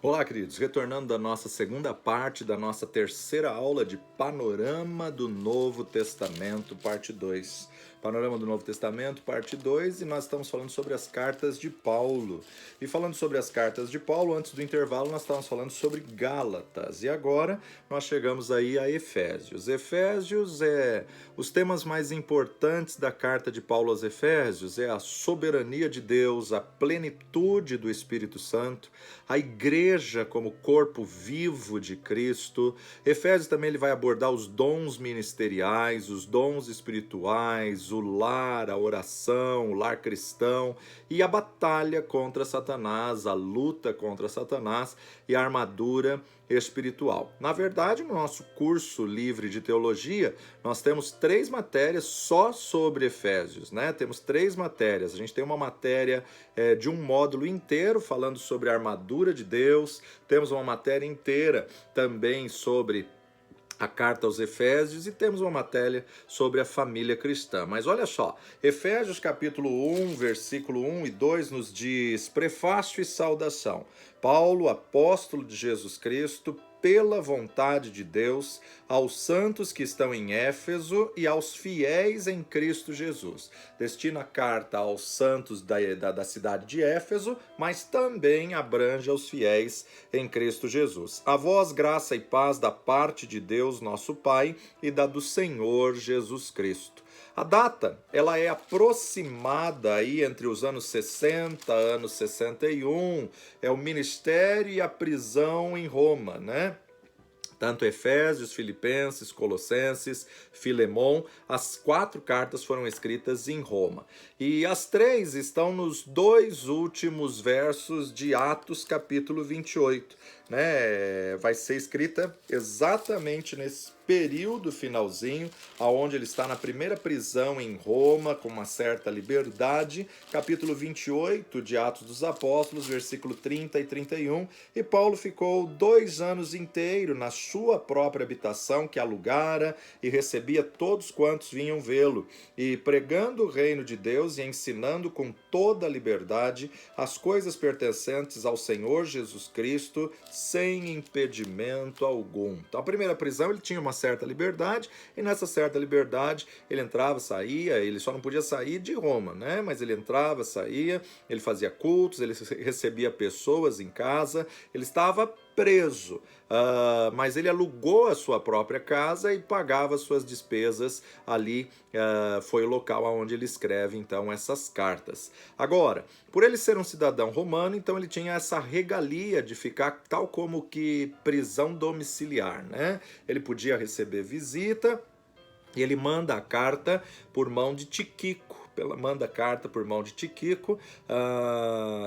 Olá, queridos. Retornando da nossa segunda parte da nossa terceira aula de Panorama do Novo Testamento, parte 2. Panorama do Novo Testamento, parte 2, e nós estamos falando sobre as cartas de Paulo. E falando sobre as cartas de Paulo, antes do intervalo, nós estávamos falando sobre Gálatas. E agora nós chegamos aí a Efésios. Efésios os temas mais importantes da carta de Paulo aos Efésios é a soberania de Deus, a plenitude do Espírito Santo, a igreja como corpo vivo de Cristo. Efésios também ele vai abordar os dons ministeriais, os dons espirituais, o lar, a oração, o lar cristão e a batalha contra Satanás, a luta contra Satanás e a armadura espiritual. Na verdade, no nosso curso livre de teologia, nós temos 3 matérias só sobre Efésios, né? Temos 3 matérias. A gente tem uma matéria de um módulo inteiro falando sobre a armadura de Deus, temos uma matéria inteira também sobre a carta aos Efésios e temos uma matéria sobre a família cristã. Mas olha só, Efésios capítulo 1, versículo 1 e 2 nos diz: prefácio e saudação. Paulo, apóstolo de Jesus Cristo, pela vontade de Deus, aos santos que estão em Éfeso e aos fiéis em Cristo Jesus. Destina a carta aos santos da cidade de Éfeso, mas também abrange aos fiéis em Cristo Jesus. A vós, graça e paz da parte de Deus, nosso Pai, e da do Senhor Jesus Cristo. A data, ela é aproximada aí entre os anos 60, anos 61, é o ministério e a prisão em Roma, né? Tanto Efésios, Filipenses, Colossenses, Filemon, as 4 cartas foram escritas em Roma. E as 3 estão nos 2 últimos versos de Atos, capítulo 28. Né? Vai ser escrita exatamente nesse período finalzinho, aonde ele está na primeira prisão em Roma, com uma certa liberdade, capítulo 28 de Atos dos Apóstolos, versículo 30 e 31, e Paulo ficou 2 anos inteiros na sua própria habitação, que alugara, e recebia todos quantos vinham vê-lo, e pregando o reino de Deus e ensinando com toda a liberdade as coisas pertencentes ao Senhor Jesus Cristo, sem impedimento algum. Então, a primeira prisão ele tinha uma certa liberdade, e nessa certa liberdade ele entrava, saía, ele só não podia sair de Roma, né? Mas ele entrava, saía, ele fazia cultos, ele recebia pessoas em casa, ele estava preso, mas ele alugou a sua própria casa e pagava suas despesas ali, foi o local onde ele escreve então essas cartas. Agora, por ele ser um cidadão romano, então ele tinha essa regalia de ficar tal como que prisão domiciliar, né? Ele podia receber visita e ele manda a carta por mão de Tíquico. Manda carta por mão de Tíquico.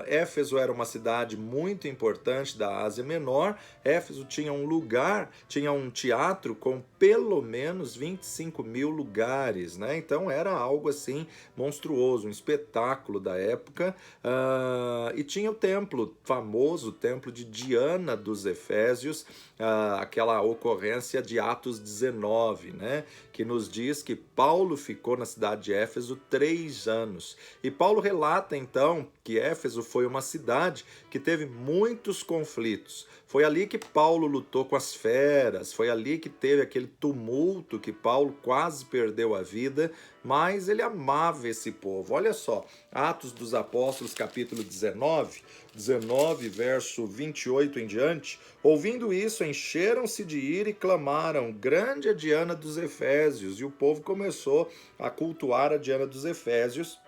Éfeso era uma cidade muito importante da Ásia Menor. Éfeso tinha um lugar, tinha um teatro com pelo menos 25 mil lugares, né? Então era algo assim monstruoso, um espetáculo da época. E tinha o templo famoso, o templo de Diana dos Efésios, aquela ocorrência de Atos 19, né? Que nos diz que Paulo ficou na cidade de Éfeso 3 anos. E Paulo relata então que Éfeso foi uma cidade que teve muitos conflitos. Foi ali que Paulo lutou com as feras, foi ali que teve aquele tumulto que Paulo quase perdeu a vida, mas ele amava esse povo. Olha só, Atos dos Apóstolos, capítulo 19, verso 28 em diante. Ouvindo isso, encheram-se de ira e clamaram: grande a Diana dos Efésios. E o povo começou a cultuar a Diana dos Efésios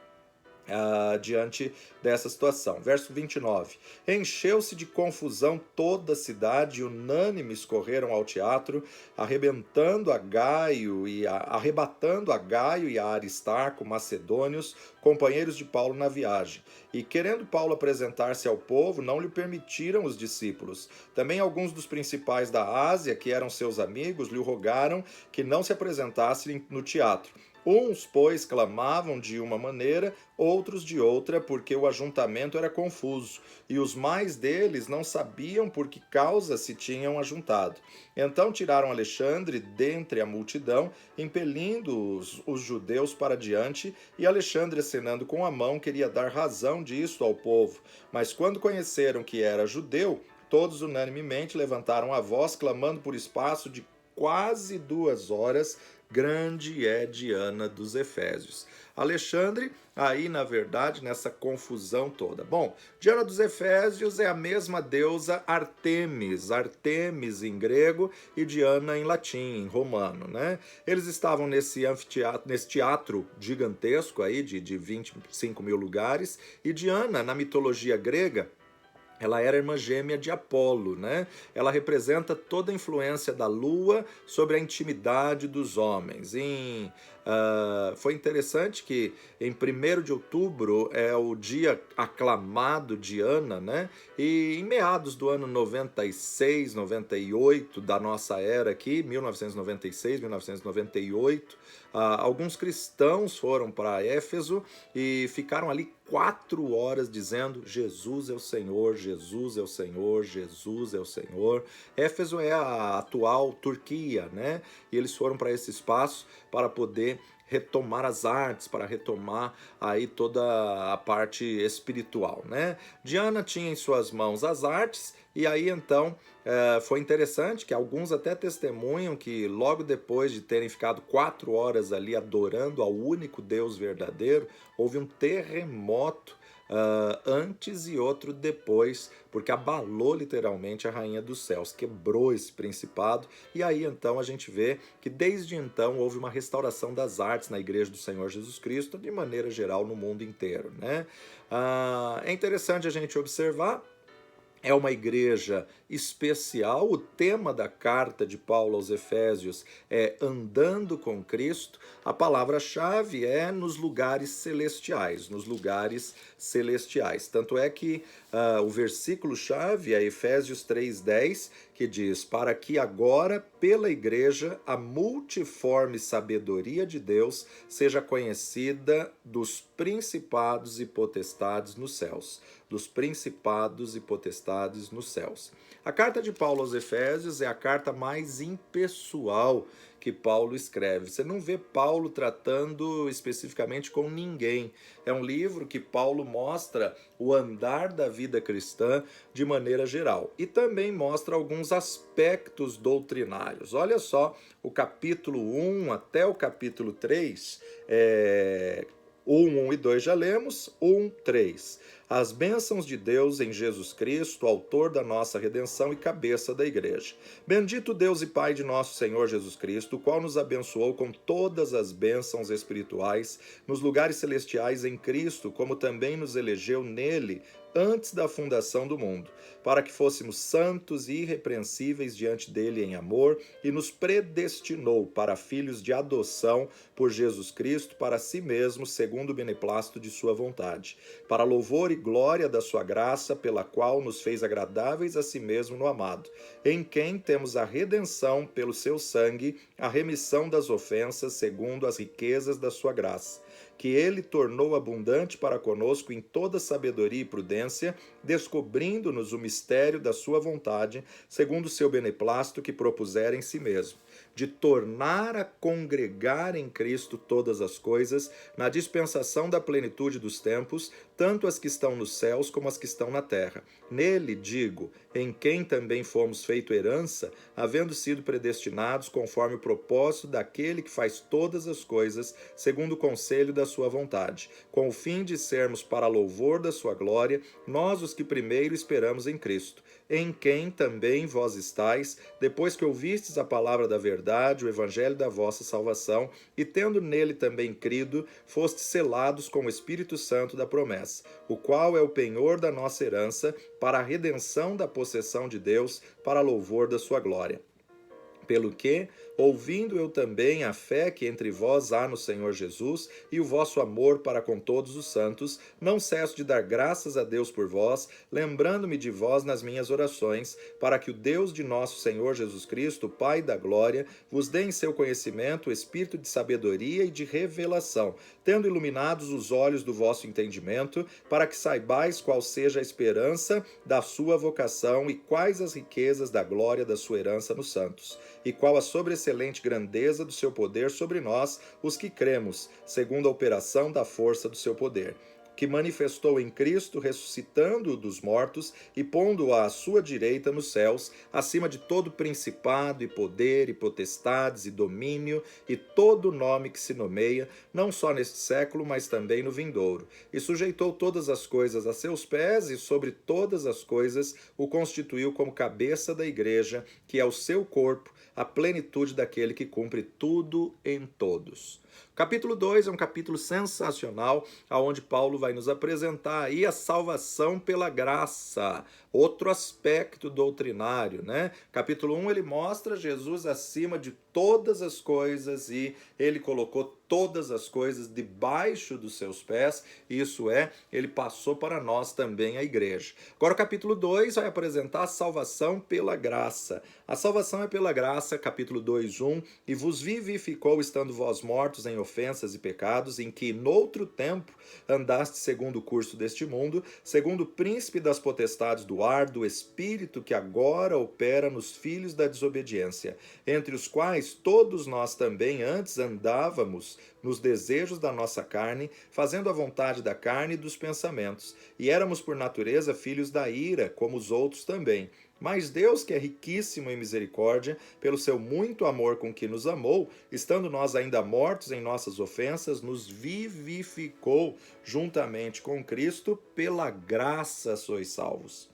diante dessa situação. Verso 29. Encheu-se de confusão toda a cidade, e unânimes correram ao teatro, arrebatando a Gaio e a Aristarco, macedônios, companheiros de Paulo na viagem. E querendo Paulo apresentar-se ao povo, não lhe permitiram os discípulos. Também alguns dos principais da Ásia, que eram seus amigos, lhe rogaram que não se apresentasse no teatro. Uns, pois, clamavam de uma maneira, outros de outra, porque o ajuntamento era confuso, e os mais deles não sabiam por que causa se tinham ajuntado. Então tiraram Alexandre dentre a multidão, impelindo os judeus para diante, e Alexandre, acenando com a mão, queria dar razão disto ao povo. Mas quando conheceram que era judeu, todos unanimemente levantaram a voz, clamando por espaço de quase 2 horas: grande é Diana dos Efésios. Alexandre, aí na verdade, nessa confusão toda. Bom, Diana dos Efésios é a mesma deusa Artemis, Artemis em grego e Diana em latim, em romano, né? Eles estavam nesse anfiteatro, nesse teatro gigantesco aí de 25 mil lugares, e Diana, na mitologia grega, ela era irmã gêmea de Apolo, né? Ela representa toda a influência da lua sobre a intimidade dos homens. Foi interessante que em 1º de outubro é o dia aclamado de Diana, né? E em meados do ano 96, 98 da nossa era aqui, 1996, 1998, alguns cristãos foram para Éfeso e ficaram ali 4 horas dizendo: Jesus é o Senhor, Jesus é o Senhor, Jesus é o Senhor. Éfeso é a atual Turquia, né? E eles foram para esse espaço para poder retomar as artes, para retomar aí toda a parte espiritual, né? Diana tinha em suas mãos as artes, e aí então foi interessante que alguns até testemunham que logo depois de terem ficado 4 horas ali adorando ao único Deus verdadeiro, houve um terremoto antes e outro depois, porque abalou literalmente a rainha dos céus, quebrou esse principado. E aí então a gente vê que desde então houve uma restauração das artes na igreja do Senhor Jesus Cristo, de maneira geral no mundo inteiro, né? É interessante a gente observar, é uma igreja especial. O tema da carta de Paulo aos Efésios é andando com Cristo. A palavra-chave é nos lugares celestiais, nos lugares celestiais. Tanto é que o versículo-chave é Efésios 3:10, que diz: para que agora, pela igreja, a multiforme sabedoria de Deus seja conhecida dos principados e potestades nos céus. Dos principados e potestades nos céus. A carta de Paulo aos Efésios é a carta mais impessoal que Paulo escreve. Você não vê Paulo tratando especificamente com ninguém. É um livro que Paulo mostra o andar da vida cristã de maneira geral. E também mostra alguns aspectos doutrinários. Olha só, o capítulo 1 até o capítulo 3, 1 e 2 já lemos, 1, 3. As bênçãos de Deus em Jesus Cristo, autor da nossa redenção e cabeça da igreja. Bendito Deus e Pai de nosso Senhor Jesus Cristo, o qual nos abençoou com todas as bênçãos espirituais nos lugares celestiais em Cristo, como também nos elegeu nele antes da fundação do mundo, para que fôssemos santos e irrepreensíveis diante dele em amor, e nos predestinou para filhos de adoção por Jesus Cristo para si mesmo, segundo o beneplácito de sua vontade, para louvor e glória da sua graça, pela qual nos fez agradáveis a si mesmo no amado, em quem temos a redenção pelo seu sangue, a remissão das ofensas, segundo as riquezas da sua graça, que ele tornou abundante para conosco em toda sabedoria e prudência, descobrindo-nos o mistério da sua vontade, segundo o seu beneplácito que propusera em si mesmo, de tornar a congregar em Cristo todas as coisas, na dispensação da plenitude dos tempos, tanto as que estão nos céus como as que estão na terra. Nele, digo, em quem também fomos feito herança, havendo sido predestinados conforme o propósito daquele que faz todas as coisas, segundo o conselho da sua vontade, com o fim de sermos para louvor da sua glória, nós os que primeiro esperamos em Cristo, em quem também vós estáis, depois que ouvistes a palavra da verdade, o evangelho da vossa salvação, e tendo nele também crido, fostes selados com o Espírito Santo da promessa, o qual é o penhor da nossa herança, para a redenção da possessão de Deus, para louvor da sua glória. Pelo que, ouvindo eu também a fé que entre vós há no Senhor Jesus e o vosso amor para com todos os santos, não cesso de dar graças a Deus por vós, lembrando-me de vós nas minhas orações, para que o Deus de nosso Senhor Jesus Cristo, Pai da glória, vos dê em seu conhecimento o espírito de sabedoria e de revelação, tendo iluminados os olhos do vosso entendimento, para que saibais qual seja a esperança da sua vocação e quais as riquezas da glória da sua herança nos santos, e qual a sobreexcelente grandeza do seu poder sobre nós, os que cremos, segundo a operação da força do seu poder. que manifestou em Cristo, ressuscitando-o dos mortos e pondo-o à sua direita nos céus, acima de todo principado e poder e potestades e domínio e todo nome que se nomeia, não só neste século, mas também no vindouro. E sujeitou todas as coisas a seus pés e sobre todas as coisas o constituiu como cabeça da igreja, que é o seu corpo, a plenitude daquele que cumpre tudo em todos. O capítulo 2 é um capítulo sensacional, onde Paulo vai nos apresentar aí a salvação pela graça, outro aspecto doutrinário, né? Capítulo 1 ele mostra Jesus acima de todas as coisas e ele colocou todas as coisas debaixo dos seus pés, isso é, ele passou para nós também a igreja. Agora o capítulo 2 vai apresentar a salvação pela graça. A salvação é pela graça, capítulo 2, 1, e vos vivificou estando vós mortos em ofensas e pecados, em que noutro tempo andaste segundo o curso deste mundo, segundo o príncipe das potestades do ar, do espírito que agora opera nos filhos da desobediência, entre os quais todos nós também antes andávamos nos desejos da nossa carne, fazendo a vontade da carne e dos pensamentos, e éramos por natureza filhos da ira, como os outros também. Mas Deus, que é riquíssimo em misericórdia, pelo seu muito amor com que nos amou, estando nós ainda mortos em nossas ofensas, nos vivificou juntamente com Cristo, pela graça sois salvos.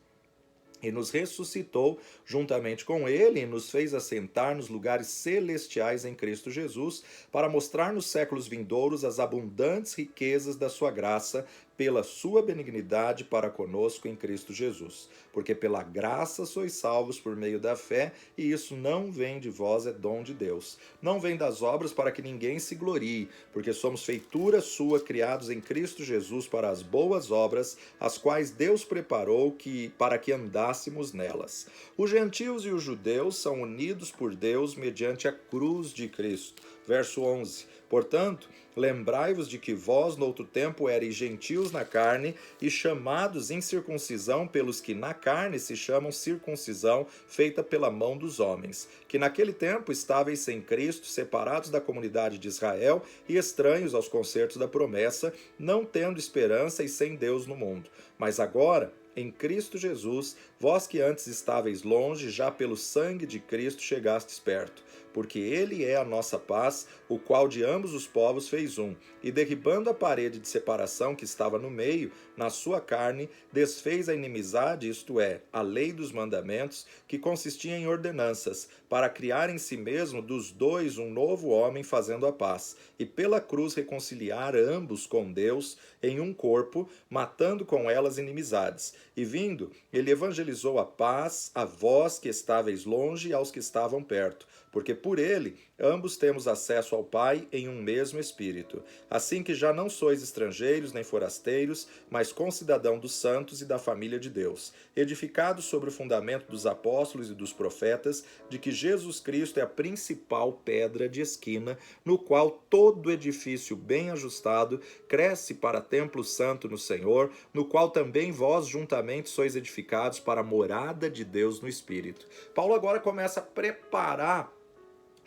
E nos ressuscitou juntamente com ele e nos fez assentar nos lugares celestiais em Cristo Jesus, para mostrar nos séculos vindouros as abundantes riquezas da sua graça, pela sua benignidade para conosco em Cristo Jesus. Porque pela graça sois salvos por meio da fé, e isso não vem de vós, é dom de Deus. Não vem das obras para que ninguém se glorie, porque somos feitura sua, criados em Cristo Jesus para as boas obras, as quais Deus preparou para que andássemos nelas. Os gentios e os judeus são unidos por Deus mediante a cruz de Cristo. Verso 11. Portanto, lembrai-vos de que vós, noutro tempo, erais gentios na carne e chamados incircuncisão pelos que na carne se chamam circuncisão, feita pela mão dos homens, que naquele tempo estáveis sem Cristo, separados da comunidade de Israel e estranhos aos concertos da promessa, não tendo esperança e sem Deus no mundo. Mas agora, em Cristo Jesus, vós que antes estáveis longe, já pelo sangue de Cristo chegastes perto. Porque ele é a nossa paz, o qual de ambos os povos fez um, e derribando a parede de separação que estava no meio, na sua carne, desfez a inimizade, isto é, a lei dos mandamentos, que consistia em ordenanças, para criar em si mesmo dos dois um novo homem fazendo a paz, e pela cruz reconciliar ambos com Deus em um corpo, matando com elas inimizades. E vindo, ele evangelizou a paz a vós que estáveis longe e aos que estavam perto, porque por ele ambos temos acesso ao Pai em um mesmo Espírito. Assim que já não sois estrangeiros nem forasteiros, mas concidadão dos santos e da família de Deus, edificados sobre o fundamento dos apóstolos e dos profetas, de que Jesus Cristo é a principal pedra de esquina, no qual todo edifício bem ajustado cresce para templo santo no Senhor, no qual também vós juntamente sois edificados para a morada de Deus no Espírito. Paulo agora começa a preparar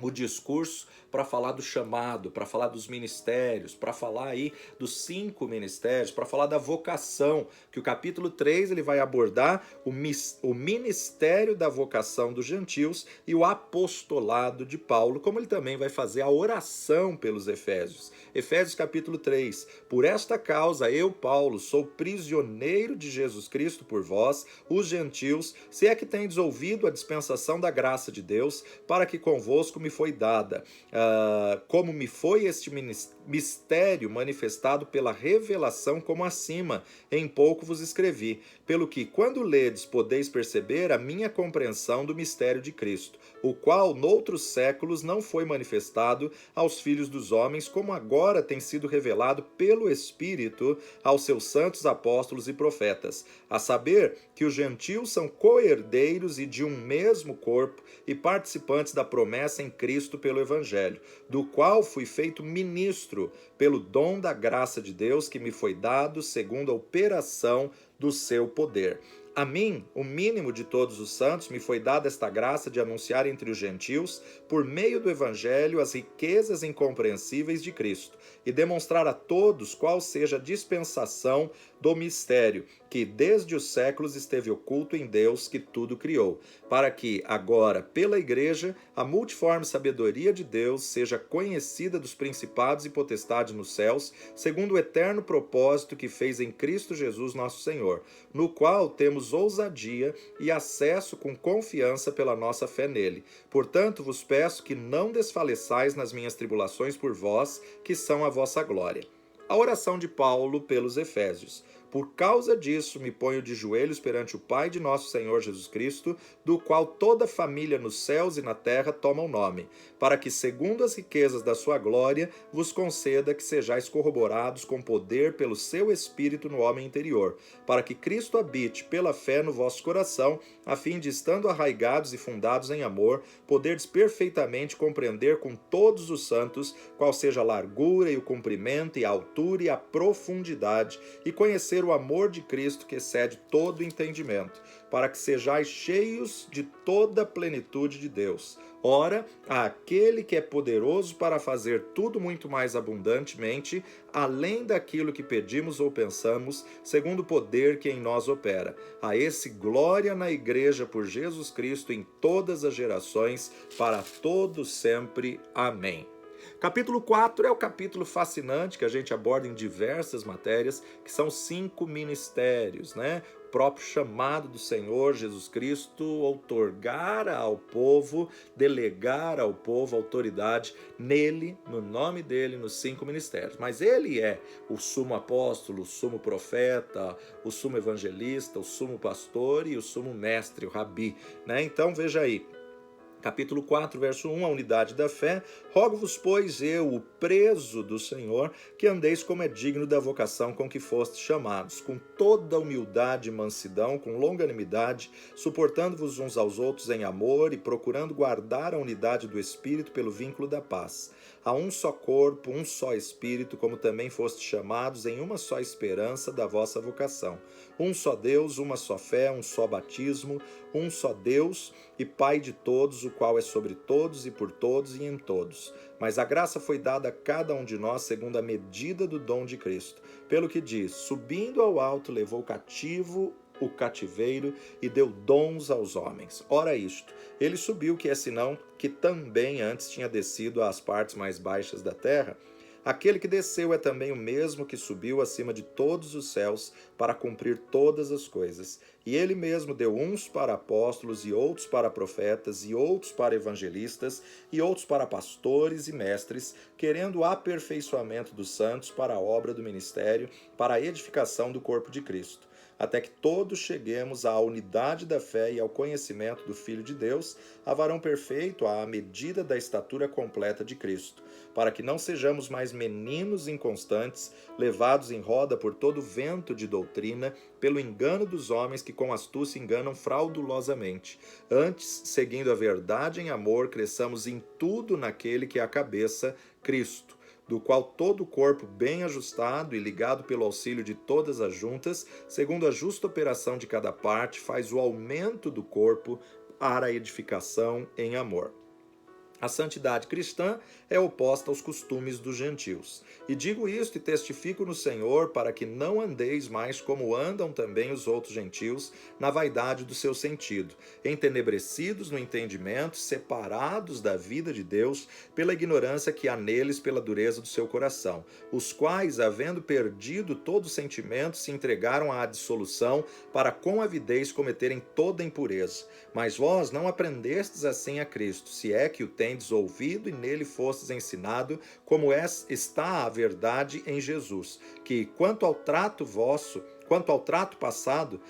o discurso para falar do chamado, para falar dos ministérios, para falar aí dos 5 ministérios, para falar da vocação, que o capítulo 3 ele vai abordar o ministério da vocação dos gentios e o apostolado de Paulo, como ele também vai fazer a oração pelos Efésios. Efésios capítulo 3, por esta causa eu, Paulo, sou prisioneiro de Jesus Cristo por vós, os gentios, se é que tendes ouvido a dispensação da graça de Deus, para que convosco me foi dada, como me foi este mistério manifestado pela revelação como acima, em pouco vos escrevi, pelo que, quando ledes, podeis perceber a minha compreensão do mistério de Cristo, o qual, noutros séculos, não foi manifestado aos filhos dos homens, como agora tem sido revelado pelo Espírito aos seus santos apóstolos e profetas, a saber que os gentios são co-herdeiros e de um mesmo corpo e participantes da promessa em Cristo pelo Evangelho, do qual fui feito ministro pelo dom da graça de Deus que me foi dado segundo a operação do seu poder. A mim, o mínimo de todos os santos, me foi dada esta graça de anunciar entre os gentios, por meio do Evangelho, as riquezas incompreensíveis de Cristo, e demonstrar a todos qual seja a dispensação do mistério, que desde os séculos esteve oculto em Deus que tudo criou, para que, agora, pela Igreja, a multiforme sabedoria de Deus seja conhecida dos principados e potestades nos céus, segundo o eterno propósito que fez em Cristo Jesus nosso Senhor, no qual temos ousadia e acesso com confiança pela nossa fé nele. Portanto, vos peço que não desfaleçais nas minhas tribulações por vós, que são a vossa glória. A oração de Paulo pelos Efésios. Por causa disso, me ponho de joelhos perante o Pai de nosso Senhor Jesus Cristo, do qual toda família nos céus e na terra toma o nome, para que, segundo as riquezas da sua glória, vos conceda que sejais corroborados com poder pelo seu Espírito no homem interior, para que Cristo habite pela fé no vosso coração, a fim de, estando arraigados e fundados em amor, poderdes perfeitamente compreender com todos os santos qual seja a largura e o comprimento e a altura e a profundidade, e conhecer o amor de Cristo que excede todo entendimento, para que sejais cheios de toda a plenitude de Deus. Ora, aquele que é poderoso para fazer tudo muito mais abundantemente, além daquilo que pedimos ou pensamos, segundo o poder que em nós opera. A esse glória na Igreja por Jesus Cristo em todas as gerações, para todos sempre. Amém. Capítulo 4 é o capítulo fascinante que a gente aborda em diversas matérias, que são 5 ministérios, né? O próprio chamado do Senhor Jesus Cristo, outorgar ao povo, delegar ao povo autoridade nele, no nome dele, nos 5 ministérios. Mas ele é o sumo apóstolo, o sumo profeta, o sumo evangelista, o sumo pastor e o sumo mestre, o rabi, né? Então veja aí. Capítulo 4, verso 1, a unidade da fé. Rogo-vos, pois, eu, o preso do Senhor, que andeis como é digno da vocação com que fostes chamados, com toda humildade e mansidão, com longanimidade, suportando-vos uns aos outros em amor e procurando guardar a unidade do Espírito pelo vínculo da paz. Há um só corpo, um só Espírito, como também fostes chamados em uma só esperança da vossa vocação. Um só Deus, uma só fé, um só batismo, um só Deus e Pai de todos, o qual é sobre todos e por todos e em todos. Mas a graça foi dada a cada um de nós segundo a medida do dom de Cristo. Pelo que diz, subindo ao alto, levou cativo o cativeiro e deu dons aos homens. Ora isto, ele subiu, que é senão que também antes tinha descido às partes mais baixas da terra. Aquele que desceu é também o mesmo que subiu acima de todos os céus para cumprir todas as coisas. E ele mesmo deu uns para apóstolos, e outros para profetas, e outros para evangelistas, e outros para pastores e mestres, querendo o aperfeiçoamento dos santos para a obra do ministério, para a edificação do corpo de Cristo, até que todos cheguemos à unidade da fé e ao conhecimento do Filho de Deus, a varão perfeito, à medida da estatura completa de Cristo, para que não sejamos mais meninos inconstantes, levados em roda por todo vento de doutrina, pelo engano dos homens que com astúcia enganam fraudulosamente. Antes, seguindo a verdade em amor, cresçamos em tudo naquele que é a cabeça, Cristo, do qual todo o corpo bem ajustado e ligado pelo auxílio de todas as juntas, segundo a justa operação de cada parte, faz o aumento do corpo para a edificação em amor. A santidade cristã é oposta aos costumes dos gentios. E digo isto e testifico no Senhor, para que não andeis mais como andam também os outros gentios, na vaidade do seu sentido, entenebrecidos no entendimento, separados da vida de Deus, pela ignorância que há neles pela dureza do seu coração, os quais, havendo perdido todo sentimento, se entregaram à dissolução, para com avidez cometerem toda impureza. Mas vós não aprendestes assim a Cristo, se é que o tendes ouvido e nele fostes ensinado, como está a verdade em Jesus, que quanto ao trato passado,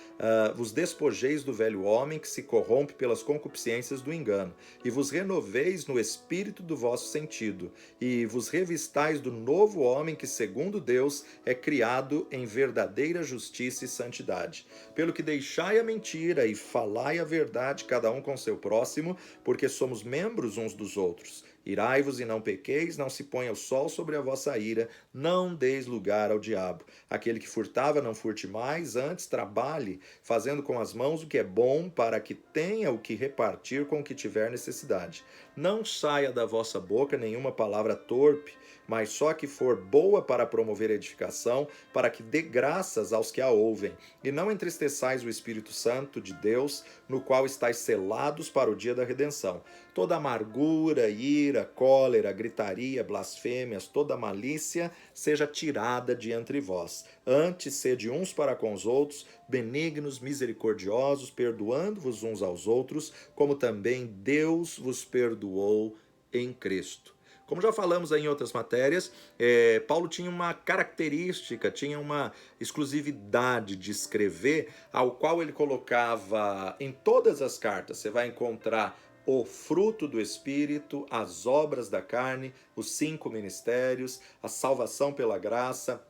vos despojeis do velho homem que se corrompe pelas concupiscências do engano, e vos renoveis no espírito do vosso sentido, e vos revistais do novo homem que, segundo Deus, é criado em verdadeira justiça e santidade. Pelo que deixai a mentira e falai a verdade, cada um com seu próximo, porque somos membros uns dos outros. Irai-vos e não pequeis, não se ponha o sol sobre a vossa ira, não deis lugar ao diabo. Aquele que furtava, não furte mais, antes trabalhe, fazendo com as mãos o que é bom, para que tenha o que repartir com o que tiver necessidade. Não saia da vossa boca nenhuma palavra torpe, mas só que for boa para promover edificação, para que dê graças aos que a ouvem. E não entristeçais o Espírito Santo de Deus, no qual estáis selados para o dia da redenção. Toda amargura, ira, cólera, gritaria, blasfêmias, toda malícia seja tirada de entre vós. Antes, sede uns para com os outros, benignos, misericordiosos, perdoando-vos uns aos outros, como também Deus vos perdoou em Cristo. Como já falamos aí em outras matérias, Paulo tinha uma característica, tinha uma exclusividade de escrever, ao qual ele colocava em todas as cartas. Você vai encontrar o fruto do Espírito, as obras da carne, os 5 ministérios, a salvação pela graça,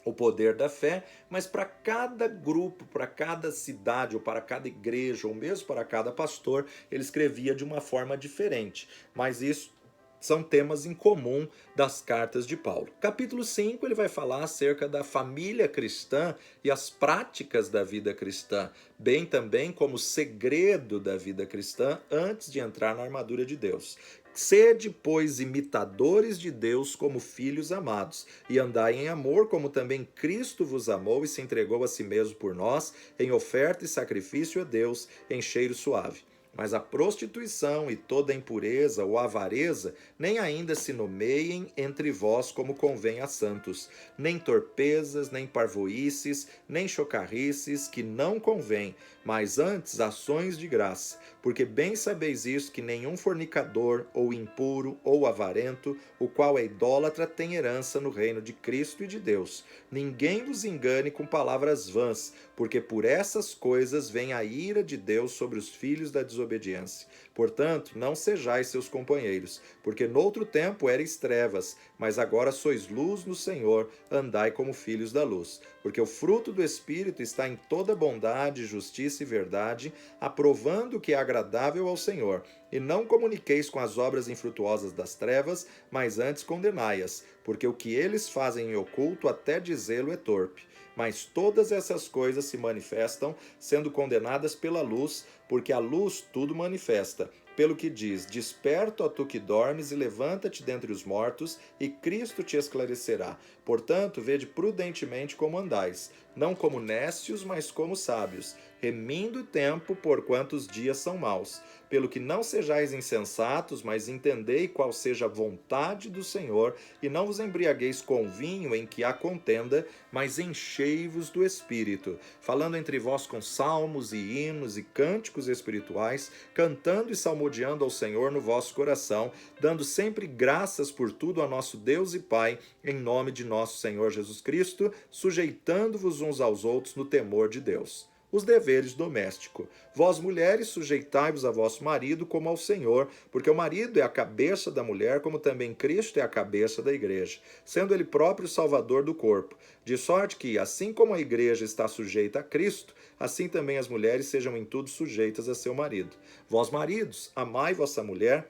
o poder da fé, mas para cada grupo, para cada cidade, ou para cada igreja, ou mesmo para cada pastor, ele escrevia de uma forma diferente. Mas isso são temas em comum das cartas de Paulo. Capítulo 5, ele vai falar acerca da família cristã e as práticas da vida cristã, bem também como segredo da vida cristã antes de entrar na armadura de Deus. Sede, pois, imitadores de Deus como filhos amados, e andai em amor, como também Cristo vos amou e se entregou a si mesmo por nós, em oferta e sacrifício a Deus, em cheiro suave. Mas a prostituição e toda a impureza ou avareza nem ainda se nomeiem entre vós como convém a santos, nem torpezas, nem parvoíces, nem chocarrices, que não convém, mas antes ações de graça. Porque bem sabeis isso, que nenhum fornicador, ou impuro, ou avarento, o qual é idólatra, tem herança no reino de Cristo e de Deus. Ninguém vos engane com palavras vãs, porque por essas coisas vem a ira de Deus sobre os filhos da desobediência. Portanto, não sejais seus companheiros, porque noutro tempo erais trevas, mas agora sois luz no Senhor, andai como filhos da luz. Porque o fruto do Espírito está em toda bondade, justiça e verdade, aprovando o que é agradável ao Senhor. E não comuniqueis com as obras infrutuosas das trevas, mas antes condenai-as, porque o que eles fazem em oculto, até dizê-lo é torpe. Mas todas essas coisas se manifestam, sendo condenadas pela luz, porque a luz tudo manifesta. Pelo que diz: desperta, ó tu que dormes, e levanta-te dentre os mortos, e Cristo te esclarecerá. Portanto, vede prudentemente como andais, não como néscios, mas como sábios, remindo o tempo, porquanto os dias são maus. Pelo que não sejais insensatos, mas entendei qual seja a vontade do Senhor, e não vos embriagueis com vinho em que há contenda, mas enchei-vos do Espírito, falando entre vós com salmos e hinos e cânticos espirituais, cantando e salmodiando ao Senhor no vosso coração, dando sempre graças por tudo a nosso Deus e Pai, em nome de nosso Senhor Jesus Cristo, sujeitando-vos uns aos outros no temor de Deus. Os deveres domésticos. Vós, mulheres, sujeitai-vos a vosso marido como ao Senhor, porque o marido é a cabeça da mulher, como também Cristo é a cabeça da igreja, sendo ele próprio o salvador do corpo. De sorte que, assim como a igreja está sujeita a Cristo, assim também as mulheres sejam em tudo sujeitas a seu marido. Vós, maridos, amai vossa mulher,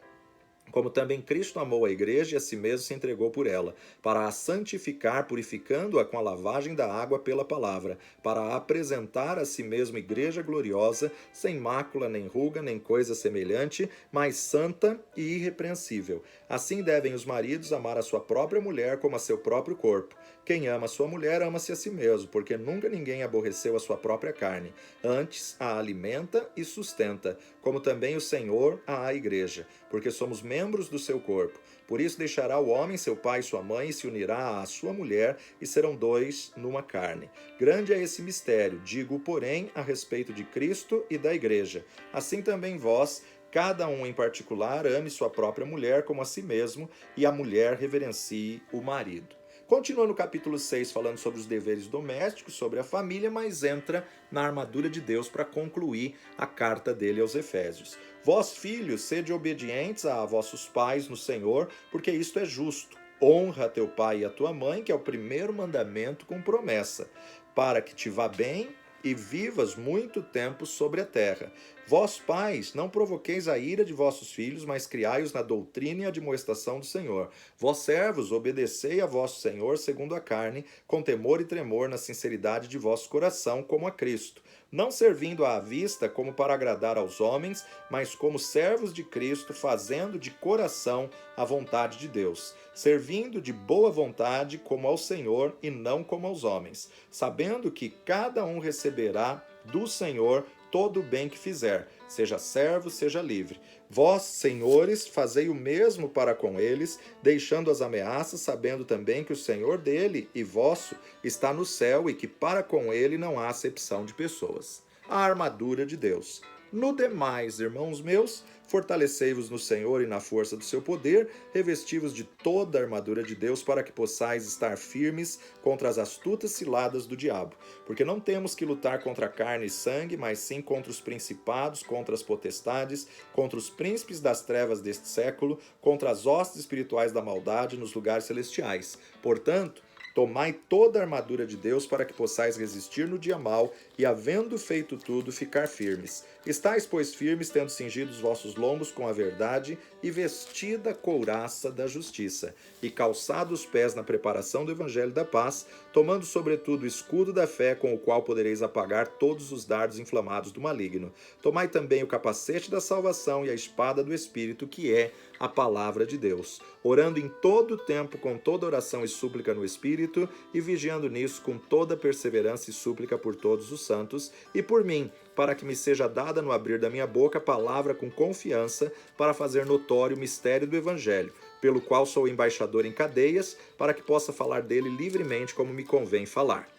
como também Cristo amou a igreja e a si mesmo se entregou por ela, para a santificar, purificando-a com a lavagem da água pela palavra, para a apresentar a si mesmo igreja gloriosa, sem mácula, nem ruga, nem coisa semelhante, mas santa e irrepreensível. Assim devem os maridos amar a sua própria mulher como a seu próprio corpo. Quem ama a sua mulher, ama-se a si mesmo, porque nunca ninguém aborreceu a sua própria carne. Antes, a alimenta e sustenta, como também o Senhor à igreja, porque somos membros do seu corpo. Por isso deixará o homem seu pai e sua mãe, e se unirá à sua mulher, e serão dois numa carne. Grande é esse mistério, digo, porém, a respeito de Cristo e da igreja. Assim também vós, cada um em particular, ame sua própria mulher como a si mesmo, e a mulher reverencie o marido. Continua no capítulo 6 falando sobre os deveres domésticos, sobre a família, mas entra na armadura de Deus para concluir a carta dele aos Efésios. Vós, filhos, sede obedientes a vossos pais no Senhor, porque isto é justo. Honra teu pai e a tua mãe, que é o primeiro mandamento com promessa, para que te vá bem e vivas muito tempo sobre a terra. Vós, pais, não provoqueis a ira de vossos filhos, mas criai-os na doutrina e admoestação do Senhor. Vós, servos, obedecei a vosso Senhor segundo a carne, com temor e tremor na sinceridade de vosso coração, como a Cristo, não servindo à vista como para agradar aos homens, mas como servos de Cristo, fazendo de coração a vontade de Deus, servindo de boa vontade como ao Senhor e não como aos homens, sabendo que cada um receberá do Senhor todo o bem que fizer, seja servo, seja livre. Vós, senhores, fazei o mesmo para com eles, deixando as ameaças, sabendo também que o Senhor dele e vosso está no céu e que para com ele não há acepção de pessoas. A armadura de Deus. No demais, irmãos meus, fortalecei-vos no Senhor e na força do seu poder, revesti-vos de toda a armadura de Deus para que possais estar firmes contra as astutas ciladas do diabo. Porque não temos que lutar contra carne e sangue, mas sim contra os principados, contra as potestades, contra os príncipes das trevas deste século, contra as hostes espirituais da maldade nos lugares celestiais. Portanto, tomai toda a armadura de Deus para que possais resistir no dia mau e, havendo feito tudo, ficar firmes. Estais, pois, firmes, tendo cingido os vossos lombos com a verdade e vestida a couraça da justiça, e calçado os pés na preparação do evangelho da paz, tomando sobretudo o escudo da fé, com o qual podereis apagar todos os dardos inflamados do maligno. Tomai também o capacete da salvação e a espada do Espírito, que é a palavra de Deus, orando em todo o tempo com toda oração e súplica no Espírito, e vigiando nisso com toda perseverança e súplica por todos os santos, e por mim, para que me seja dada no abrir da minha boca a palavra com confiança, para fazer notório o mistério do Evangelho, pelo qual sou embaixador em cadeias, para que possa falar dele livremente como me convém falar.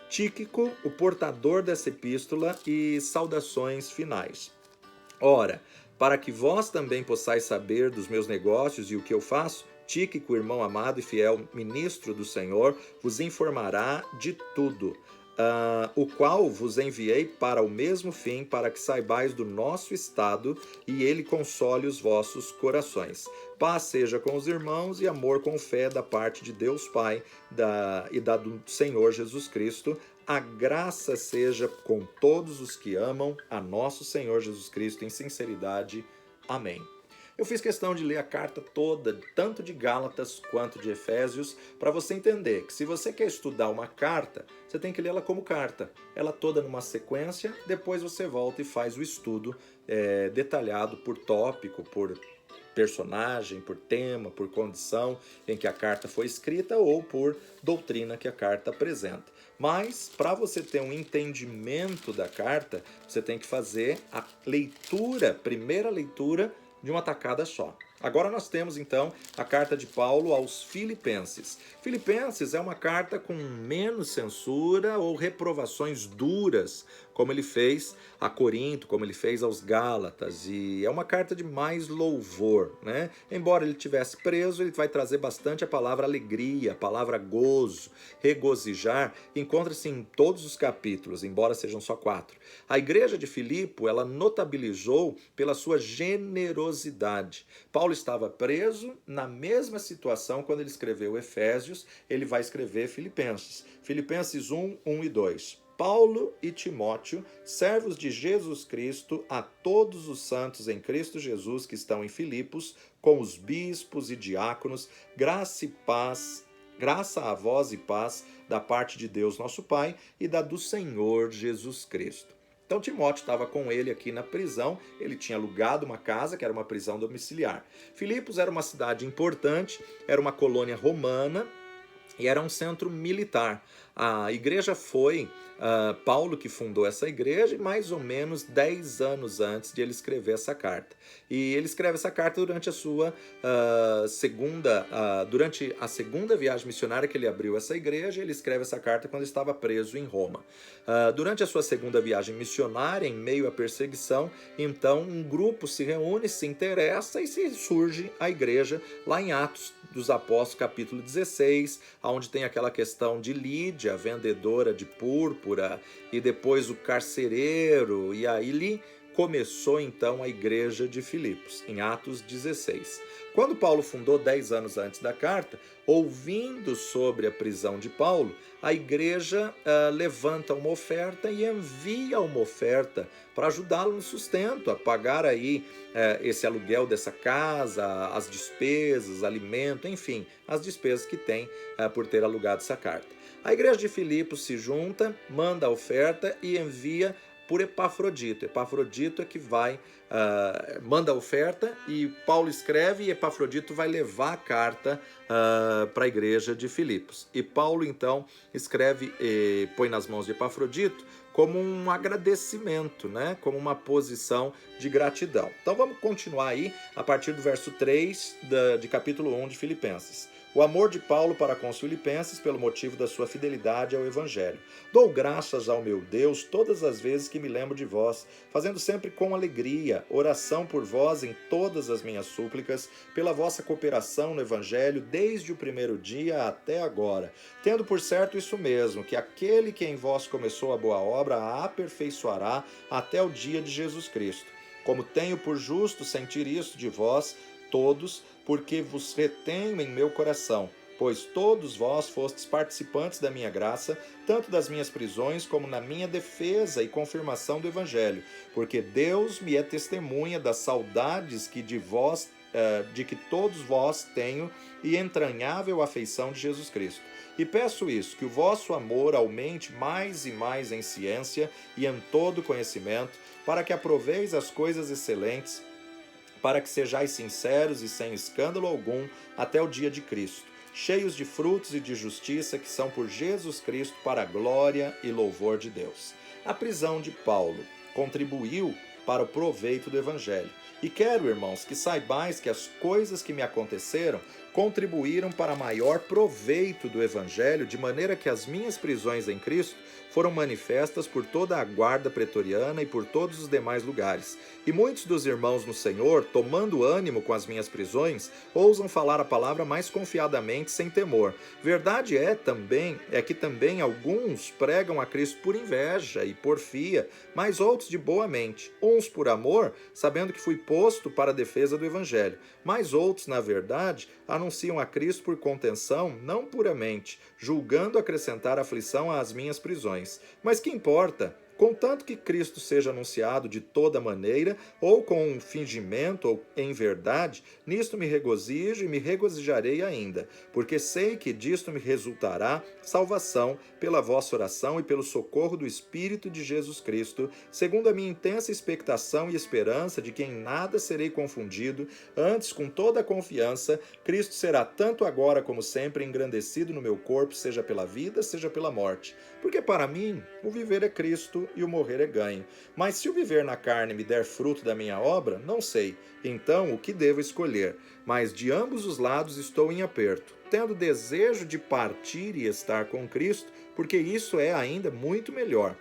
Tíquico, o portador dessa epístola, e saudações finais. Ora, para que vós também possais saber dos meus negócios e o que eu faço, Tíquico, irmão amado e fiel ministro do Senhor, vos informará de tudo, o qual vos enviei para o mesmo fim, para que saibais do nosso estado e ele console os vossos corações. Paz seja com os irmãos e amor com fé da parte de Deus Pai e do Senhor Jesus Cristo. A graça seja com todos os que amam a nosso Senhor Jesus Cristo em sinceridade. Amém. Eu fiz questão de ler a carta toda, tanto de Gálatas quanto de Efésios, para você entender que se você quer estudar uma carta, você tem que lê-la como carta. Ela toda numa sequência, depois você volta e faz o estudo detalhado por tópico, por personagem, por tema, por condição em que a carta foi escrita ou por doutrina que a carta apresenta. Mas, para você ter um entendimento da carta, você tem que fazer a leitura, primeira leitura, de uma tacada só. Agora nós temos, então, a carta de Paulo aos Filipenses. Filipenses é uma carta com menos censura ou reprovações duras, como ele fez a Corinto, como ele fez aos Gálatas, e é uma carta de mais louvor, né? Embora ele tivesse preso, ele vai trazer bastante a palavra alegria, a palavra gozo, regozijar, encontra-se em todos os capítulos, embora sejam só 4. A igreja de Filipe, ela notabilizou pela sua generosidade. Paulo estava preso na mesma situação quando ele escreveu Efésios, ele vai escrever Filipenses. Filipenses 1, 1 e 2. Paulo e Timóteo, servos de Jesus Cristo, a todos os santos em Cristo Jesus que estão em Filipos, com os bispos e diáconos, graça a vós e paz da parte de Deus nosso Pai e da do Senhor Jesus Cristo. Então Timóteo estava com ele aqui na prisão, ele tinha alugado uma casa, que era uma prisão domiciliar. Filipos era uma cidade importante, era uma colônia romana e era um centro militar. A igreja foi Paulo que fundou essa igreja, mais ou menos 10 anos antes de ele escrever essa carta. E ele escreve essa carta durante a sua durante a segunda viagem missionária que ele abriu essa igreja. Ele escreve essa carta quando estava preso em Roma. Durante a sua segunda viagem missionária, em meio à perseguição, então um grupo se reúne, se interessa e surge a igreja lá em Atos dos Apóstolos, capítulo 16, onde tem aquela questão de Lídia, a vendedora de púrpura, e depois o carcereiro, e aí começou então a igreja de Filipos, em Atos 16. Quando Paulo fundou 10 anos antes da carta, ouvindo sobre a prisão de Paulo, a igreja levanta uma oferta e envia uma oferta para ajudá-lo no sustento, a pagar aí esse aluguel dessa casa, as despesas, alimento, enfim, as despesas que tem por ter alugado essa carta. A igreja de Filipos se junta, manda a oferta e envia por Epafrodito. Epafrodito é que vai, manda a oferta e Paulo escreve e Epafrodito vai levar a carta para a igreja de Filipos. E Paulo então escreve e põe nas mãos de Epafrodito como um agradecimento, né? Como uma posição de gratidão. Então vamos continuar aí a partir do verso 3 de capítulo 1 de Filipenses. O amor de Paulo para com os filipenses pelo motivo da sua fidelidade ao Evangelho. Dou graças ao meu Deus todas as vezes que me lembro de vós, fazendo sempre com alegria, oração por vós em todas as minhas súplicas, pela vossa cooperação no Evangelho desde o primeiro dia até agora, tendo por certo isso mesmo, que aquele que em vós começou a boa obra a aperfeiçoará até o dia de Jesus Cristo. Como tenho por justo sentir isso de vós todos, porque vos retenho em meu coração, pois todos vós fostes participantes da minha graça, tanto das minhas prisões como na minha defesa e confirmação do Evangelho, porque Deus me é testemunha das saudades que de que todos vós tenho e entranhável afeição de Jesus Cristo. E peço isso, que o vosso amor aumente mais e mais em ciência e em todo conhecimento, para que aproveis as coisas excelentes, para que sejais sinceros e sem escândalo algum até o dia de Cristo, cheios de frutos e de justiça que são por Jesus Cristo para a glória e louvor de Deus. A prisão de Paulo contribuiu para o proveito do Evangelho. E quero, irmãos, que saibais que as coisas que me aconteceram contribuíram para maior proveito do Evangelho, de maneira que as minhas prisões em Cristo foram manifestas por toda a guarda pretoriana e por todos os demais lugares. E muitos dos irmãos no Senhor, tomando ânimo com as minhas prisões, ousam falar a palavra mais confiadamente, sem temor. Verdade é que também alguns pregam a Cristo por inveja e porfia, mas outros de boa mente, uns por amor, sabendo que fui posto para a defesa do Evangelho, mas outros, na verdade, anunciam a Cristo por contenção, não puramente, julgando acrescentar aflição às minhas prisões. Mas que importa? Contanto que Cristo seja anunciado de toda maneira, ou com um fingimento, ou em verdade, nisto me regozijo e me regozijarei ainda, porque sei que disto me resultará salvação pela vossa oração e pelo socorro do Espírito de Jesus Cristo, segundo a minha intensa expectação e esperança de que em nada serei confundido, antes com toda a confiança, Cristo será tanto agora como sempre engrandecido no meu corpo, seja pela vida, seja pela morte. Porque para mim, o viver é Cristo e o morrer é ganho. Mas se o viver na carne me der fruto da minha obra, não sei. Então, o que devo escolher? Mas de ambos os lados estou em aperto, tendo desejo de partir e estar com Cristo, porque isso é ainda muito melhor.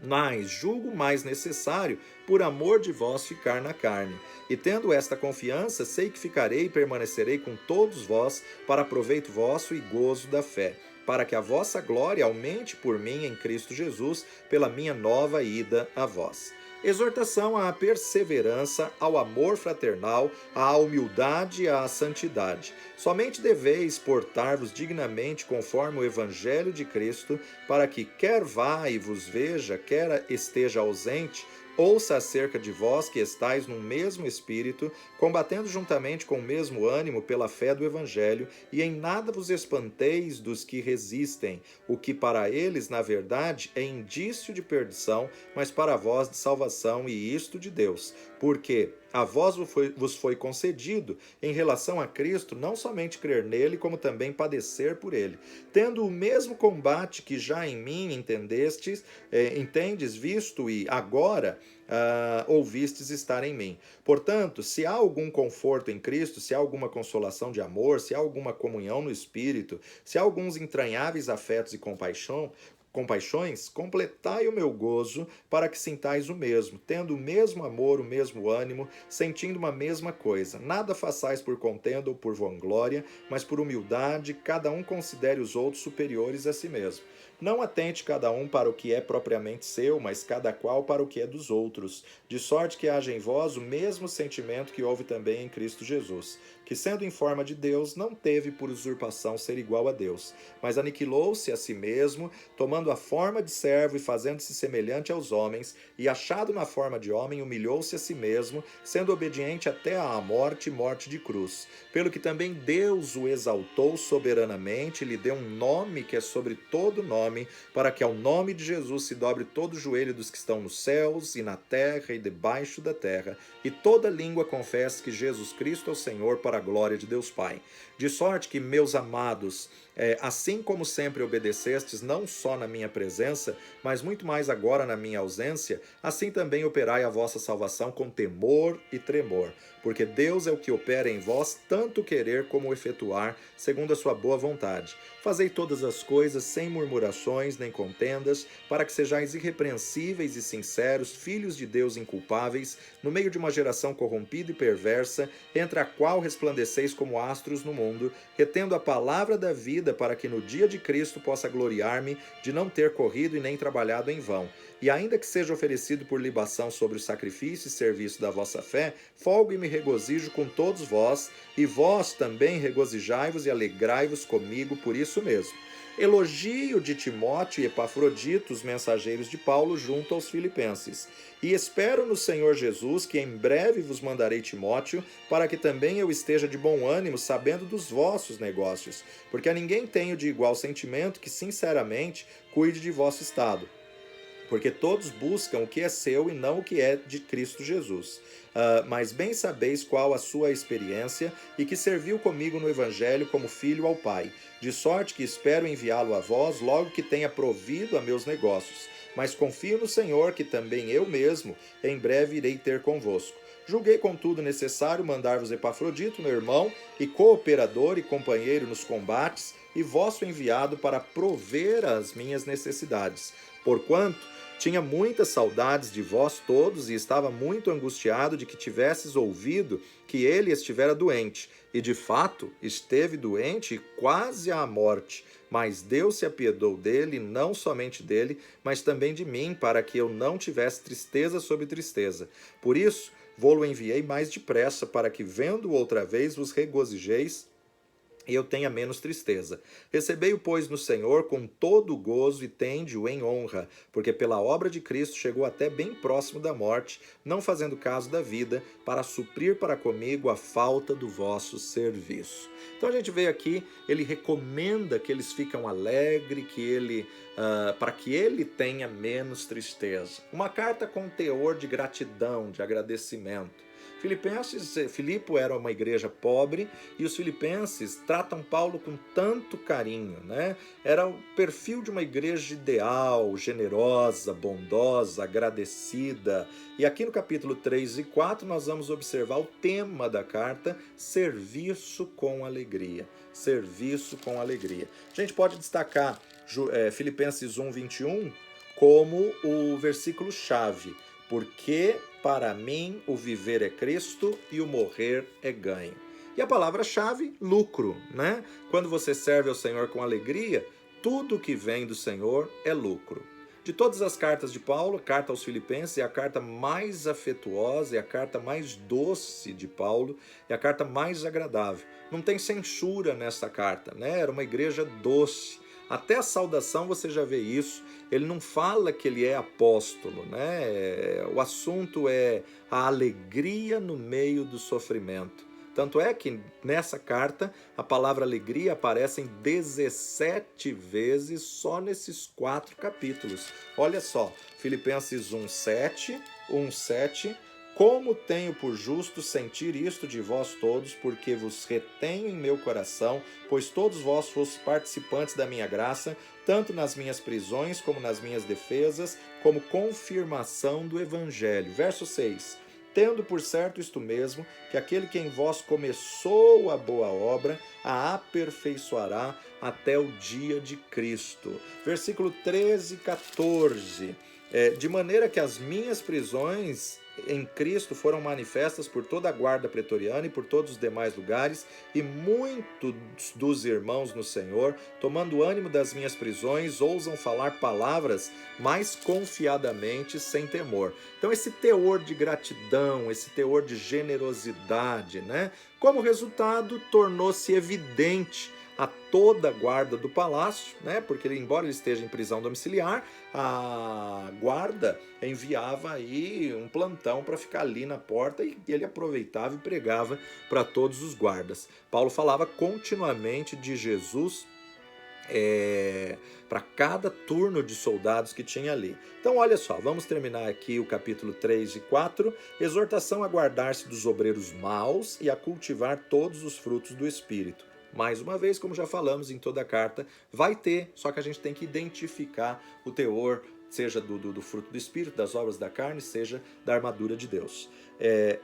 Mas julgo mais necessário, por amor de vós, ficar na carne. E tendo esta confiança, sei que ficarei e permanecerei com todos vós, para proveito vosso e gozo da fé, para que a vossa glória aumente por mim em Cristo Jesus, pela minha nova ida a vós. Exortação à perseverança, ao amor fraternal, à humildade e à santidade. Somente deveis portar-vos dignamente conforme o Evangelho de Cristo, para que quer vá e vos veja, quer esteja ausente, ouça acerca de vós que estáis no mesmo espírito, combatendo juntamente com o mesmo ânimo pela fé do Evangelho, e em nada vos espanteis dos que resistem, o que para eles, na verdade, é indício de perdição, mas para vós de salvação, e isto de Deus. Porque a vós vos foi concedido, em relação a Cristo, não somente crer nele, como também padecer por ele, tendo o mesmo combate que já em mim entendes, visto e agora ouvistes estar em mim. Portanto, se há algum conforto em Cristo, se há alguma consolação de amor, se há alguma comunhão no Espírito, se há alguns entranháveis afetos e compaixão, compaixões, completai o meu gozo, para que sintais o mesmo, tendo o mesmo amor, o mesmo ânimo, sentindo uma mesma coisa. Nada façais por contenda ou por vanglória, mas por humildade, cada um considere os outros superiores a si mesmo. Não atente cada um para o que é propriamente seu, mas cada qual para o que é dos outros, de sorte que haja em vós o mesmo sentimento que houve também em Cristo Jesus, que sendo em forma de Deus, não teve por usurpação ser igual a Deus, mas aniquilou-se a si mesmo, tomando a forma de servo e fazendo-se semelhante aos homens, e achado na forma de homem, humilhou-se a si mesmo, sendo obediente até à morte, morte de cruz. Pelo que também Deus o exaltou soberanamente, e lhe deu um nome que é sobre todo nome, para que ao nome de Jesus se dobre todo o joelho dos que estão nos céus e na terra e debaixo da terra, e toda língua confesse que Jesus Cristo é o Senhor, para a glória de Deus Pai. De sorte que, meus amados, assim como sempre obedecestes, não só na minha presença, mas muito mais agora na minha ausência, assim também operai a vossa salvação com temor e tremor, porque Deus é o que opera em vós tanto querer como efetuar, segundo a sua boa vontade. Fazei todas as coisas sem murmurações nem contendas, para que sejais irrepreensíveis e sinceros, filhos de Deus inculpáveis, no meio de uma geração corrompida e perversa, entre a qual resplandeceis como astros no mundo, retendo a palavra da vida, para que no dia de Cristo possa gloriar-me de não ter corrido e nem trabalhado em vão. E ainda que seja oferecido por libação sobre o sacrifício e serviço da vossa fé, folgo e me regozijo com todos vós, e vós também regozijai-vos e alegrai-vos comigo por isso mesmo. Elogio de Timóteo e Epafrodito, os mensageiros de Paulo, junto aos filipenses. E espero no Senhor Jesus que em breve vos mandarei Timóteo, para que também eu esteja de bom ânimo, sabendo dos vossos negócios, porque a ninguém tenho de igual sentimento que, sinceramente, cuide de vosso estado. Porque todos buscam o que é seu e não o que é de Cristo Jesus. Mas bem sabeis qual a sua experiência e que serviu comigo no Evangelho como filho ao Pai, de sorte que espero enviá-lo a vós logo que tenha provido a meus negócios. Mas confio no Senhor que também eu mesmo em breve irei ter convosco. Julguei, contudo, necessário mandar-vos Epafrodito, meu irmão, e cooperador e companheiro nos combates, e vosso enviado para prover as minhas necessidades. Porquanto tinha muitas saudades de vós todos e estava muito angustiado de que tivesses ouvido que ele estivera doente. E de fato esteve doente e quase à morte. Mas Deus se apiedou dele, não somente dele, mas também de mim, para que eu não tivesse tristeza sobre tristeza. Por isso, vou-lo enviei mais depressa, para que, vendo-o outra vez, vos regozijeis e eu tenha menos tristeza. Recebei-o, pois, no Senhor com todo o gozo e tende-o em honra, porque pela obra de Cristo chegou até bem próximo da morte, não fazendo caso da vida, para suprir para comigo a falta do vosso serviço. Então a gente vê aqui, ele recomenda que eles ficam alegres, para que ele tenha menos tristeza. Uma carta com teor de gratidão, de agradecimento. Filipe era uma igreja pobre e os filipenses tratam Paulo com tanto carinho, né? Era o perfil de uma igreja ideal, generosa, bondosa, agradecida. E aqui no capítulo 3 e 4 nós vamos observar o tema da carta, serviço com alegria. Serviço com alegria. A gente pode destacar Filipenses 1, 21 como o versículo-chave. Porque para mim o viver é Cristo e o morrer é ganho. E a palavra-chave, lucro, né? Quando você serve ao Senhor com alegria, tudo que vem do Senhor é lucro. De todas as cartas de Paulo, a carta aos Filipenses é a carta mais afetuosa, é a carta mais doce de Paulo, é a carta mais agradável. Não tem censura nessa carta, né? Era uma igreja doce. Até a saudação você já vê isso. Ele não fala que ele é apóstolo, né? O assunto é a alegria no meio do sofrimento. Tanto é que nessa carta a palavra alegria aparece em 17 vezes só nesses 4 capítulos. Olha só, Filipenses 1:7, 1:7. Como tenho por justo sentir isto de vós todos, porque vos retenho em meu coração, pois todos vós fostes participantes da minha graça, tanto nas minhas prisões como nas minhas defesas, como confirmação do Evangelho. Verso 6. tendo por certo isto mesmo, que aquele que em vós começou a boa obra, a aperfeiçoará até o dia de Cristo. Versículo 13 e 14. De maneira que as minhas prisões em Cristo foram manifestas por toda a guarda pretoriana e por todos os demais lugares, e muitos dos irmãos no Senhor, tomando ânimo das minhas prisões, ousam falar palavras mais confiadamente, sem temor. Então esse teor de gratidão, esse teor de generosidade, né? Como resultado, tornou-se evidente a toda a guarda do palácio, né? Porque embora ele esteja em prisão domiciliar, a guarda enviava aí um plantão para ficar ali na porta e ele aproveitava e pregava para todos os guardas. Paulo falava continuamente de Jesus para cada turno de soldados que tinha ali. Então, olha só, vamos terminar aqui o capítulo 3 e 4. Exortação a guardar-se dos obreiros maus e a cultivar todos os frutos do Espírito. Mais uma vez, como já falamos em toda a carta, vai ter, só que a gente tem que identificar o teor, seja do fruto do Espírito, das obras da carne, seja da armadura de Deus.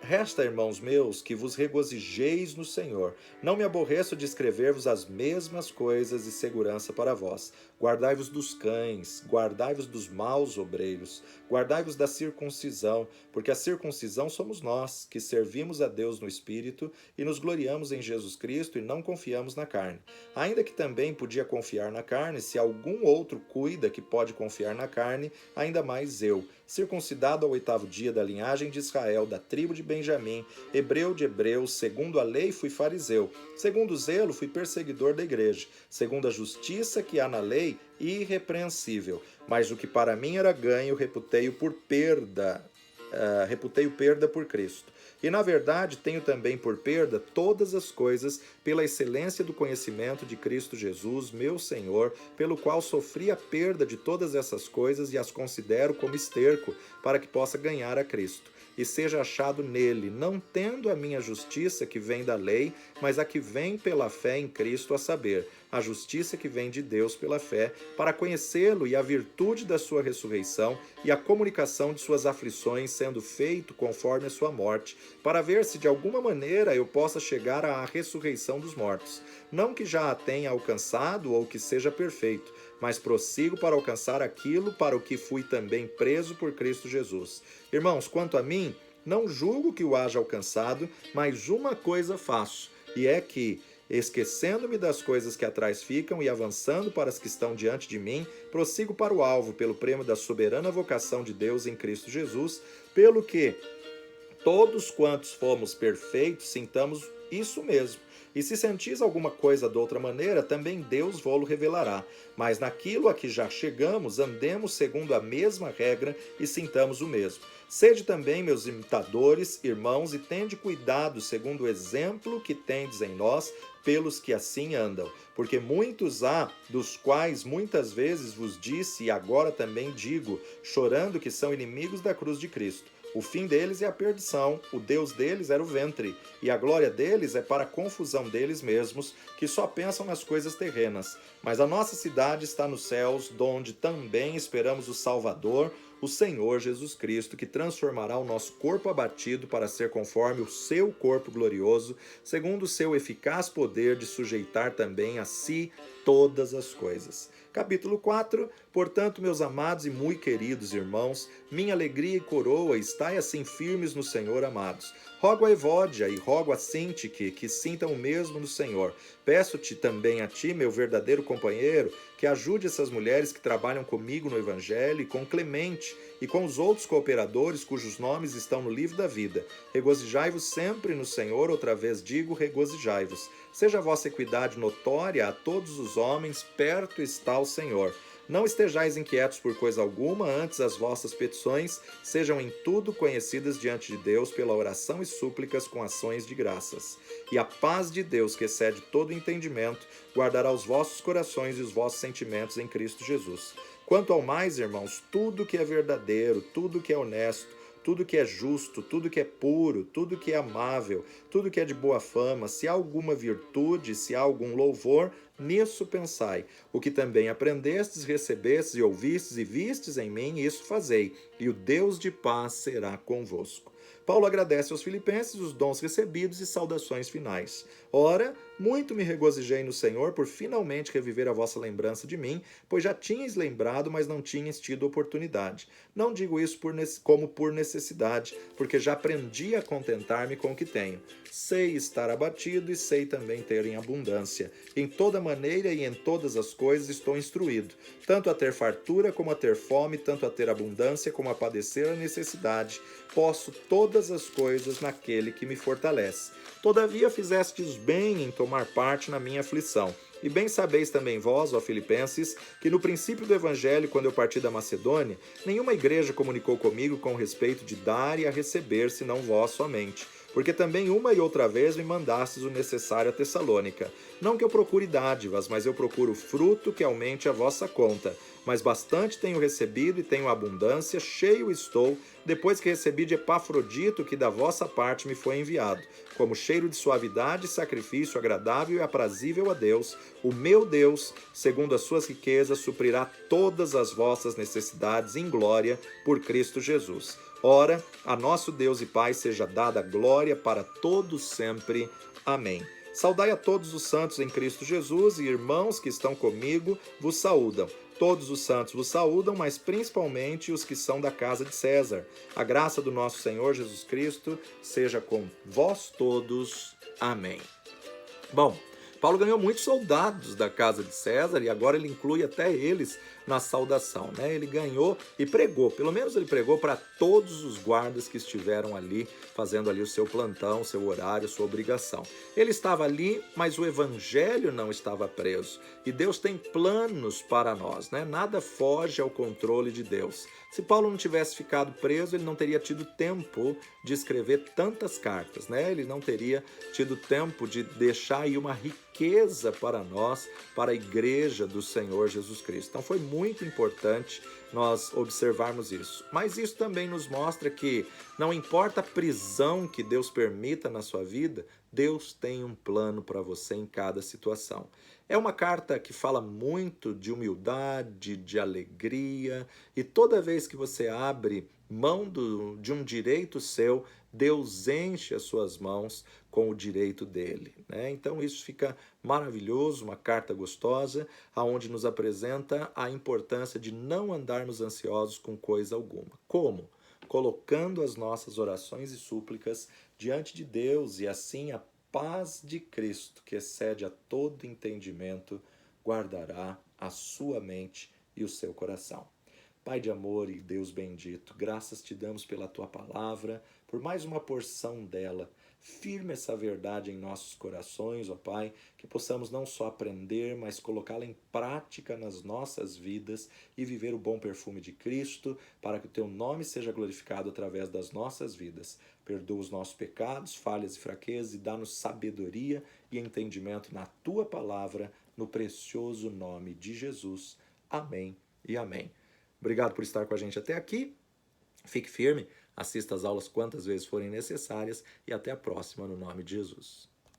Resta, irmãos meus, que vos regozijeis no Senhor. Não me aborreço de escrever-vos as mesmas coisas e segurança para vós. Guardai-vos dos cães, guardai-vos dos maus obreiros, guardai-vos da circuncisão, porque a circuncisão somos nós, que servimos a Deus no Espírito e nos gloriamos em Jesus Cristo e não confiamos na carne. Ainda que também podia confiar na carne, se algum outro cuida que pode confiar na carne, ainda mais eu, circuncidado ao 8º dia da linhagem de Israel, da tribo de Benjamim, hebreu de hebreus, segundo a lei fui fariseu, segundo o zelo fui perseguidor da igreja, segundo a justiça que há na lei, irrepreensível. Mas o que para mim era ganho, reputei-o perda por Cristo. E na verdade tenho também por perda todas as coisas pela excelência do conhecimento de Cristo Jesus, meu Senhor, pelo qual sofri a perda de todas essas coisas e as considero como esterco, para que possa ganhar a Cristo e seja achado nele, não tendo a minha justiça que vem da lei, mas a que vem pela fé em Cristo, a saber, a justiça que vem de Deus pela fé, para conhecê-lo e a virtude da sua ressurreição e a comunicação de suas aflições, sendo feito conforme a sua morte, para ver se de alguma maneira eu possa chegar à ressurreição dos mortos. Não que já a tenha alcançado ou que seja perfeito, mas prossigo para alcançar aquilo para o que fui também preso por Cristo Jesus. Irmãos, quanto a mim, não julgo que o haja alcançado, mas uma coisa faço, e é que, esquecendo-me das coisas que atrás ficam e avançando para as que estão diante de mim, prossigo para o alvo pelo prêmio da soberana vocação de Deus em Cristo Jesus, pelo que todos quantos fomos perfeitos sintamos isso mesmo. E se sentis alguma coisa de outra maneira, também Deus vô-lo revelará. Mas naquilo a que já chegamos, andemos segundo a mesma regra e sintamos o mesmo. Sede também meus imitadores, irmãos, e tende cuidado segundo o exemplo que tendes em nós, pelos que assim andam. Porque muitos há, dos quais muitas vezes vos disse, e agora também digo, chorando, que são inimigos da cruz de Cristo. O fim deles é a perdição, o Deus deles era o ventre, e a glória deles é para a confusão deles mesmos, que só pensam nas coisas terrenas. Mas a nossa cidade está nos céus, donde também esperamos o Salvador, o Senhor Jesus Cristo, que transformará o nosso corpo abatido para ser conforme o seu corpo glorioso, segundo o seu eficaz poder de sujeitar também a si todas as coisas. Capítulo 4. Portanto, meus amados e muito queridos irmãos, minha alegria e coroa, estai assim firmes no Senhor, amados. Rogo a Evódia e rogo a Sintique que sintam o mesmo no Senhor. Peço-te também a ti, meu verdadeiro companheiro, que ajude essas mulheres que trabalham comigo no Evangelho e com Clemente e com os outros cooperadores cujos nomes estão no livro da vida. Regozijai-vos sempre no Senhor, outra vez digo, regozijai-vos. Seja a vossa equidade notória a todos os homens, perto está o Senhor. Não estejais inquietos por coisa alguma, antes as vossas petições sejam em tudo conhecidas diante de Deus pela oração e súplicas com ações de graças. E a paz de Deus, que excede todo entendimento, guardará os vossos corações e os vossos sentimentos em Cristo Jesus. Quanto ao mais, irmãos, tudo que é verdadeiro, tudo que é honesto, tudo que é justo, tudo que é puro, tudo que é amável, tudo que é de boa fama, se há alguma virtude, se há algum louvor, nisso pensai. O que também aprendestes, recebestes e ouvistes e vistes em mim, isso fazei, e o Deus de paz será convosco. Paulo agradece aos filipenses os dons recebidos e saudações finais. Ora, muito me regozijei no Senhor por finalmente reviver a vossa lembrança de mim, pois já tinhais lembrado, mas não tinhas tido oportunidade. Não digo isso como por necessidade, porque já aprendi a contentar-me com o que tenho. Sei estar abatido e sei também ter em abundância. Em toda maneira e em todas as coisas estou instruído, tanto a ter fartura como a ter fome, tanto a ter abundância como a padecer a necessidade. Posso todas as coisas naquele que me fortalece. Todavia fizestes bem em tomar parte na minha aflição. E bem sabeis também vós, ó Filipenses, que no princípio do Evangelho, quando eu parti da Macedônia, nenhuma igreja comunicou comigo com respeito de dar e a receber, senão vós somente. Porque também uma e outra vez me mandastes o necessário a Tessalônica. Não que eu procure dádivas, mas eu procuro fruto que aumente a vossa conta. Mas bastante tenho recebido e tenho abundância, cheio estou, depois que recebi de Epafrodito, que da vossa parte me foi enviado, como cheiro de suavidade, sacrifício agradável e aprazível a Deus. O meu Deus, segundo as suas riquezas, suprirá todas as vossas necessidades em glória por Cristo Jesus. Ora, a nosso Deus e Pai seja dada glória para todos sempre. Amém. Saudai a todos os santos em Cristo Jesus, e irmãos que estão comigo vos saúdam. Todos os santos vos saúdam, mas principalmente os que são da casa de César. A graça do nosso Senhor Jesus Cristo seja com vós todos. Amém. Bom, Paulo ganhou muitos soldados da casa de César e agora ele inclui até eles na saudação, né? Ele ganhou e pregou, pelo menos ele pregou para todos os guardas que estiveram ali, fazendo ali o seu plantão, seu horário, sua obrigação. Ele estava ali, mas o evangelho não estava preso. E Deus tem planos para nós, né? Nada foge ao controle de Deus. Se Paulo não tivesse ficado preso, ele não teria tido tempo de escrever tantas cartas, né? Ele não teria tido tempo de deixar aí uma riqueza para nós, para a igreja do Senhor Jesus Cristo. Então foi muito importante nós observarmos isso. Mas isso também nos mostra que não importa a prisão que Deus permita na sua vida, Deus tem um plano para você em cada situação. É uma carta que fala muito de humildade, de alegria, e toda vez que você abre mão de um direito seu, Deus enche as suas mãos com o direito dele, né? Então isso fica maravilhoso, uma carta gostosa, aonde nos apresenta a importância de não andarmos ansiosos com coisa alguma. Como? Colocando as nossas orações e súplicas diante de Deus, e assim a paz de Cristo, que excede a todo entendimento, guardará a sua mente e o seu coração. Pai de amor e Deus bendito, graças te damos pela tua palavra, por mais uma porção dela. Firme essa verdade em nossos corações, ó Pai, que possamos não só aprender, mas colocá-la em prática nas nossas vidas e viver o bom perfume de Cristo, para que o teu nome seja glorificado através das nossas vidas. Perdoa os nossos pecados, falhas e fraquezas e dá-nos sabedoria e entendimento na tua palavra, no precioso nome de Jesus. Amém e amém. Obrigado por estar com a gente até aqui. Fique firme, assista às aulas quantas vezes forem necessárias e até a próxima no nome de Jesus.